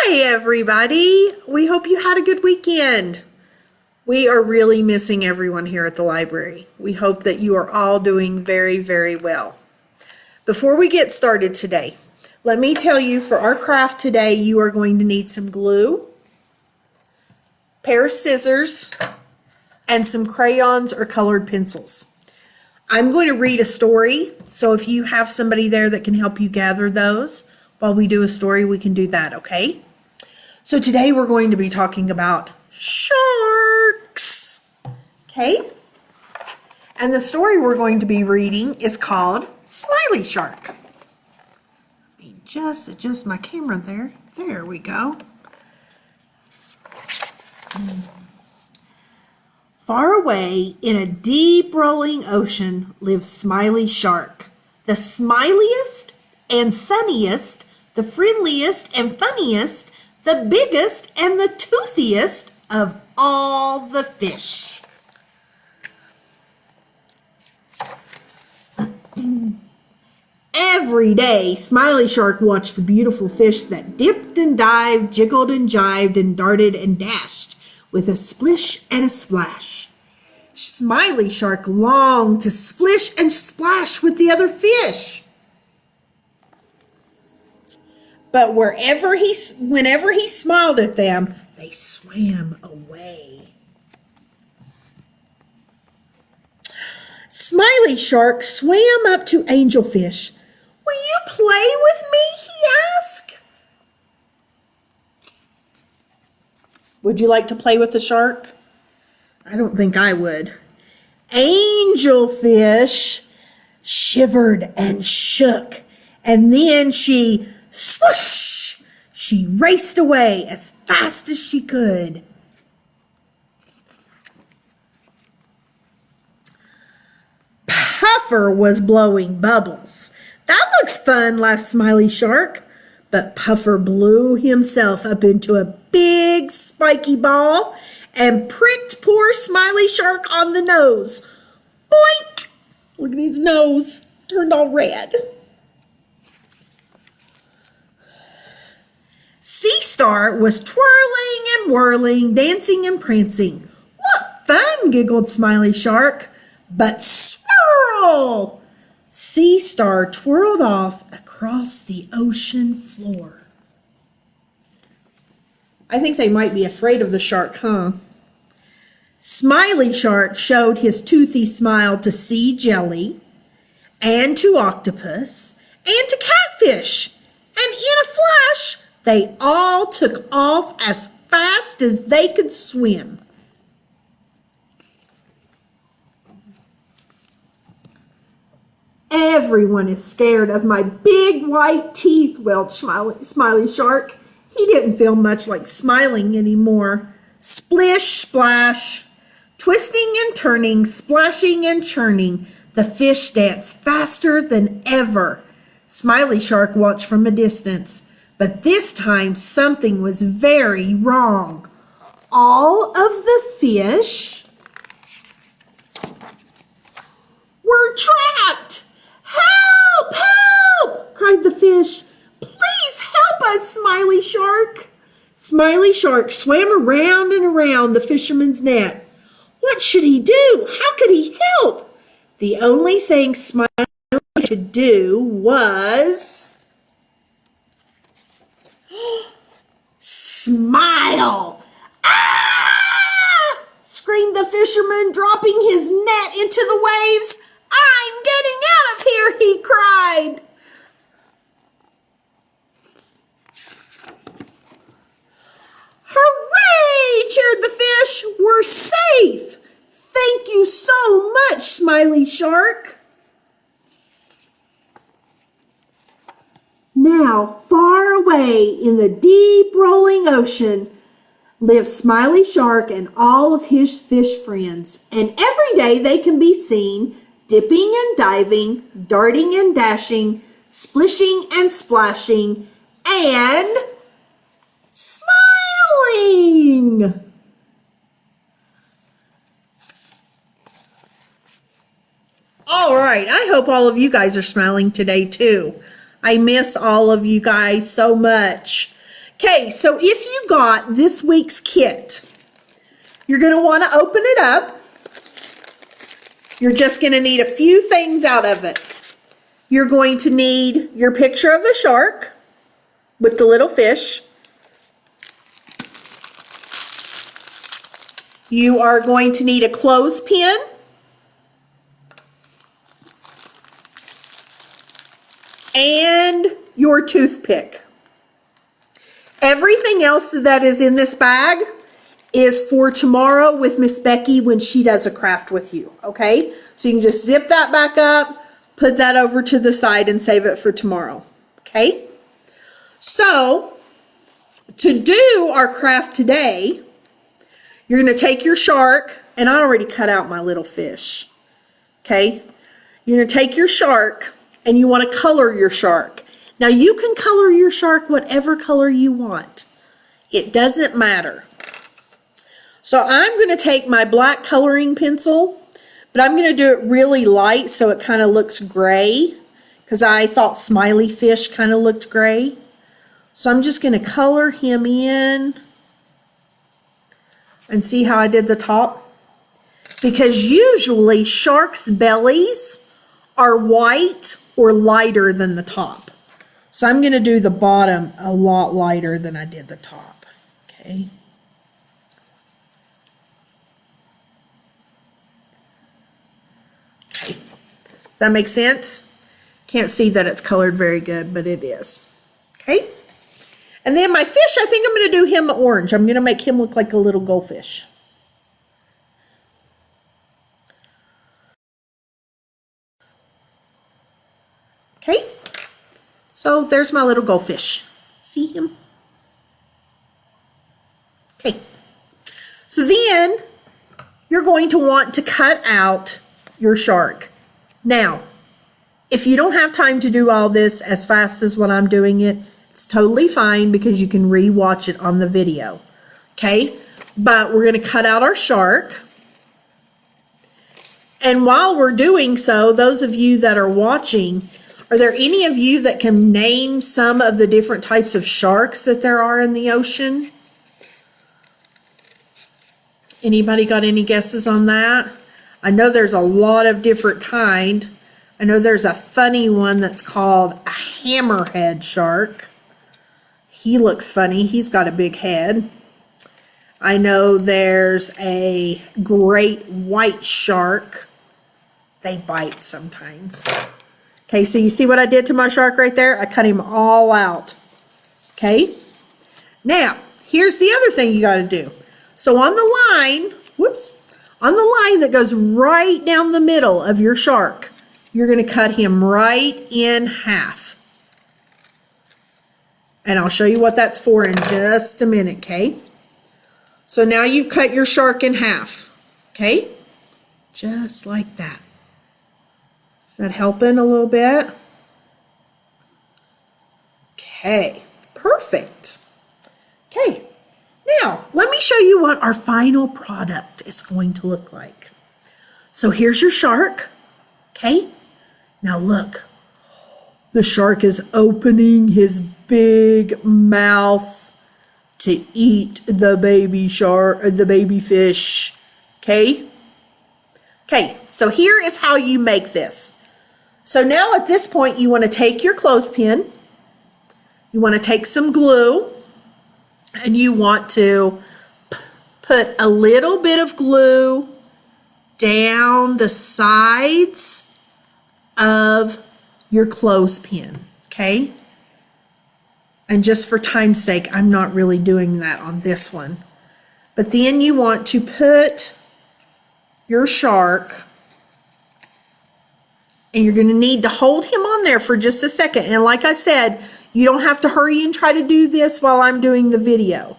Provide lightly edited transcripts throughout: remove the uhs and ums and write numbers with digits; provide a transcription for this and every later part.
Hi, everybody. We hope you had a good weekend. We are really missing everyone here at the library. We hope that you are all doing very, very well. Before we get started today, let me tell you for our craft today, you are going to need some glue, pair of scissors, and some crayons or colored pencils. I'm going to read a story, so if you have somebody there that can help you gather those while we do a story, we can do that, okay? So today we're going to be talking about sharks, okay? And the story we're going to be reading is called Smiley Shark. Let me just adjust my camera there. There we go. Far away in a deep rolling ocean lives Smiley Shark, the smiliest and sunniest, the friendliest and funniest, the biggest and the toothiest of all the fish. Every day, Smiley Shark watched the beautiful fish that dipped and dived, jiggled and jived, and darted and dashed with a splish and a splash. Smiley Shark longed to splish and splash with the other fish. But whenever he smiled at them, they swam away. Smiley Shark swam up to Angelfish. "Will you play with me?" he asked. Would you like to play with the shark? I don't think I would. Angelfish shivered and shook, and then swoosh! She raced away as fast as she could. Puffer was blowing bubbles. "That looks fun," laughed Smiley Shark. But Puffer blew himself up into a big spiky ball and pricked poor Smiley Shark on the nose. Boink! Look at his nose, turned all red. Sea Star was twirling and whirling, dancing and prancing. "What fun!" giggled Smiley Shark. But swirl! Sea Star twirled off across the ocean floor. I think they might be afraid of the shark, huh? Smiley Shark showed his toothy smile to sea jelly, and to octopus, and to catfish, and in a flash, they all took off as fast as they could swim. "Everyone is scared of my big white teeth," wailed Smiley Shark. He didn't feel much like smiling anymore. Splish, splash, twisting and turning, splashing and churning, the fish danced faster than ever. Smiley Shark watched from a distance, but this time something was very wrong. All of the fish were trapped. "Help! Help!" cried the fish. "Please help us, Smiley Shark." Smiley Shark swam around and around the fisherman's net. What should he do? How could he help? The only thing Smiley could do was smile. "Ah!" screamed the fisherman, dropping his net into the waves. "I'm getting out of here," he cried. "Hooray!" cheered the fish. "We're safe. Thank you so much, Smiley Shark." Now, far away in the deep rolling ocean live Smiley Shark and all of his fish friends, and every day they can be seen dipping and diving, darting and dashing, splishing and splashing, and smiling. All right, I hope all of you guys are smiling today too. I miss all of you guys so much. Okay, so if you got this week's kit, you're going to want to open it up. You're just going to need a few things out of it. You're going to need your picture of the shark with the little fish. You are going to need a clothespin. And your toothpick. Everything else that is in this bag is for tomorrow with Miss Becky when she does a craft with you, okay? So you can just zip that back up, put that over to the side and save it for tomorrow, okay? So, to do our craft today, you're going to take your shark, and I already cut out my little fish, okay? You're going to take your shark, and you want to color your shark. Now, you can color your shark whatever color you want. It doesn't matter. So I'm going to take my black coloring pencil, but I'm going to do it really light so it kind of looks gray, because I thought Smiley fish kind of looked gray. So I'm just going to color him in. And see how I did the top? Because usually sharks' bellies are white or lighter than the top. So I'm going to do the bottom a lot lighter than I did the top. Okay. Okay. Does that make sense? Can't see that it's colored very good, but it is. Okay. And then my fish, I think I'm going to do him orange. I'm going to make him look like a little goldfish. Okay, so there's my little goldfish. See him? Okay, so then you're going to want to cut out your shark. Now, if you don't have time to do all this as fast as what I'm doing it, it's totally fine because you can re-watch it on the video. Okay, but we're going to cut out our shark. And while we're doing so, those of you that are watching, are there any of you that can name some of the different types of sharks that there are in the ocean? Anybody got any guesses on that? I know there's a lot of different kind. I know there's a funny one that's called a hammerhead shark. He looks funny. He's got a big head. I know there's a great white shark. They bite sometimes. Okay, so you see what I did to my shark right there? I cut him all out. Okay? Now, here's the other thing you got to do. So on the line, on the line that goes right down the middle of your shark, you're going to cut him right in half. And I'll show you what that's for in just a minute, okay? So now you cut your shark in half, okay? Just like that. That helping a little bit? Okay, perfect. Okay, now let me show you what our final product is going to look like. So here's your shark, okay? Now look, the shark is opening his big mouth to eat the baby shark, or the baby fish, okay? Okay, so here is how you make this. So now at this point, you want to take your clothespin, you want to take some glue, and you want to put a little bit of glue down the sides of your clothespin, okay? And just for time's sake, I'm not really doing that on this one. But then you want to put your shark, and you're going to need to hold him on there for just a second. And like I said, you don't have to hurry and try to do this while I'm doing the video,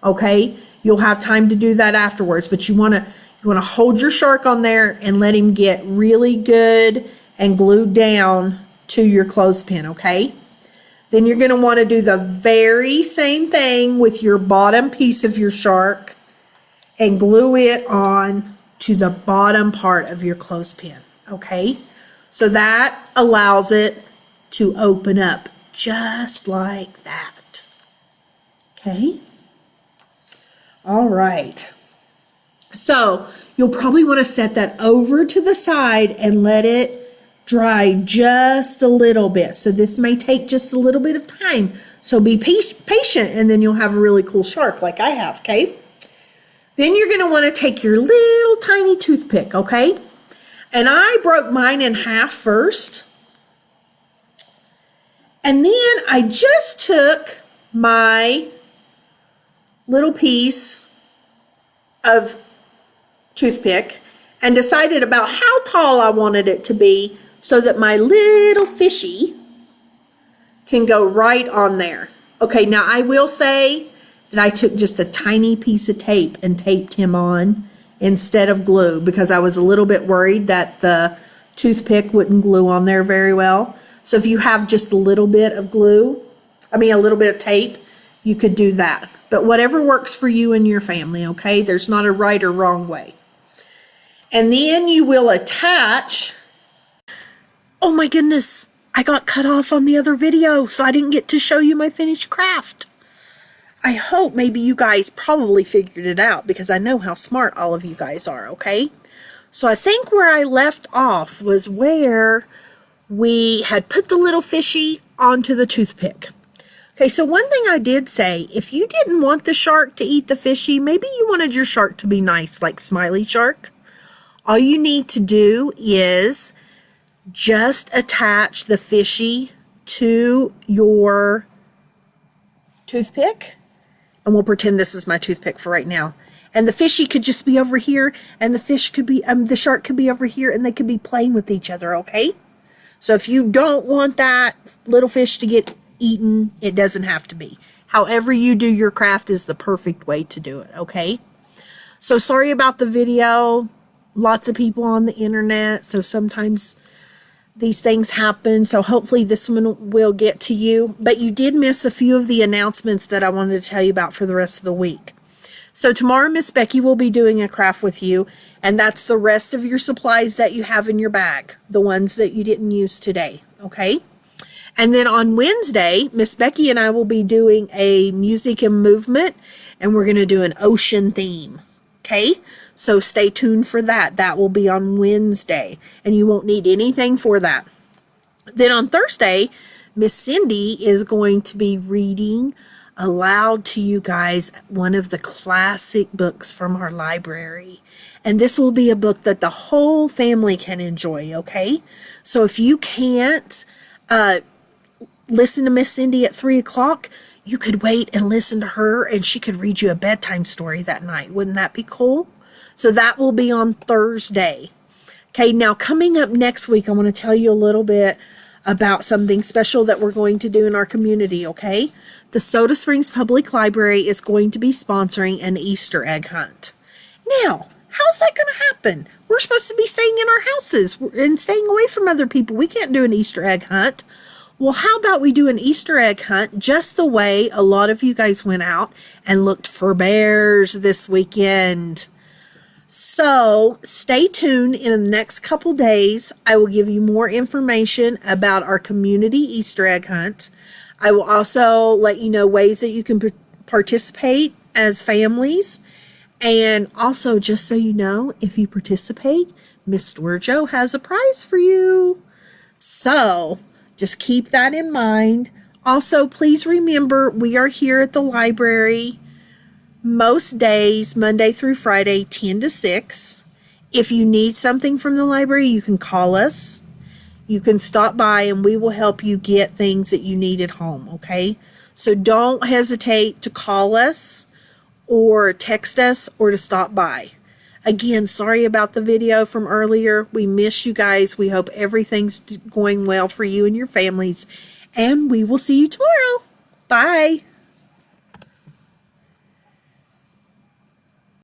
okay? You'll have time to do that afterwards, but you want to hold your shark on there and let him get really good and glued down to your clothespin, okay? Then you're going to want to do the very same thing with your bottom piece of your shark and glue it on to the bottom part of your clothespin, okay? So that allows it to open up just like that. Okay. All right. So you'll probably want to set that over to the side and let it dry just a little bit. So this may take just a little bit of time. So be patient, and then you'll have a really cool shark like I have, okay? Then you're going to want to take your little tiny toothpick, okay? And I broke mine in half first. And then I just took my little piece of toothpick and decided about how tall I wanted it to be so that my little fishy can go right on there. Okay, now I will say that I took just a tiny piece of tape and taped him on instead of glue because I was a little bit worried that the toothpick wouldn't glue on there very well. So if you have just a little bit of a little bit of tape, you could do that. But whatever works for you and your family, okay? There's not a right or wrong way. And then you will attach. Oh my goodness, I got cut off on the other video, so I didn't get to show you my finished craft. I hope maybe you guys probably figured it out because I know how smart all of you guys are, okay? So I think where I left off was where we had put the little fishy onto the toothpick. Okay, so one thing I did say, if you didn't want the shark to eat the fishy, maybe you wanted your shark to be nice like Smiley Shark. All you need to do is just attach the fishy to your toothpick. And we'll pretend this is my toothpick for right now. And the fishy could just be over here, and the shark could be over here, and they could be playing with each other, okay? So if you don't want that little fish to get eaten, it doesn't have to be. However you do your craft is the perfect way to do it, okay? So sorry about the video. Lots of people on the internet, so sometimes these things happen. So hopefully this one will get to you. But you did miss a few of the announcements that I wanted to tell you about for the rest of the week. So tomorrow, Miss Becky will be doing a craft with you, and that's the rest of your supplies that you have in your bag, the ones that you didn't use today, okay? And then on Wednesday, Miss Becky and I will be doing a music and movement, and we're going to do an ocean theme, okay? So stay tuned for that. That will be on Wednesday, and you won't need anything for that. Then on Thursday, Miss Cindy is going to be reading aloud to you guys one of the classic books from our library. And this will be a book that the whole family can enjoy, okay? So if you can't listen to Miss Cindy at 3 o'clock, you could wait and listen to her, and she could read you a bedtime story that night. Wouldn't that be cool? So that will be on Thursday. Okay, now coming up next week, I want to tell you a little bit about something special that we're going to do in our community, okay? The Soda Springs Public Library is going to be sponsoring an Easter egg hunt. Now, how's that going to happen? We're supposed to be staying in our houses and staying away from other people. We can't do an Easter egg hunt. Well, how about we do an Easter egg hunt just the way a lot of you guys went out and looked for bears this weekend? So stay tuned. In the next couple days, I will give you more information about our community Easter egg hunt. I will also let you know ways that you can participate as families. And also, just so you know, if you participate, Miss Storjo has a prize for you. So just keep that in mind. Also, please remember, we are here at the library most days, Monday through Friday, 10 to 6. If you need something from the library, you can call us. You can stop by and we will help you get things that you need at home, okay? So don't hesitate to call us or text us or to stop by. Again, sorry about the video from earlier. We miss you guys. We hope everything's going well for you and your families. And we will see you tomorrow. Bye.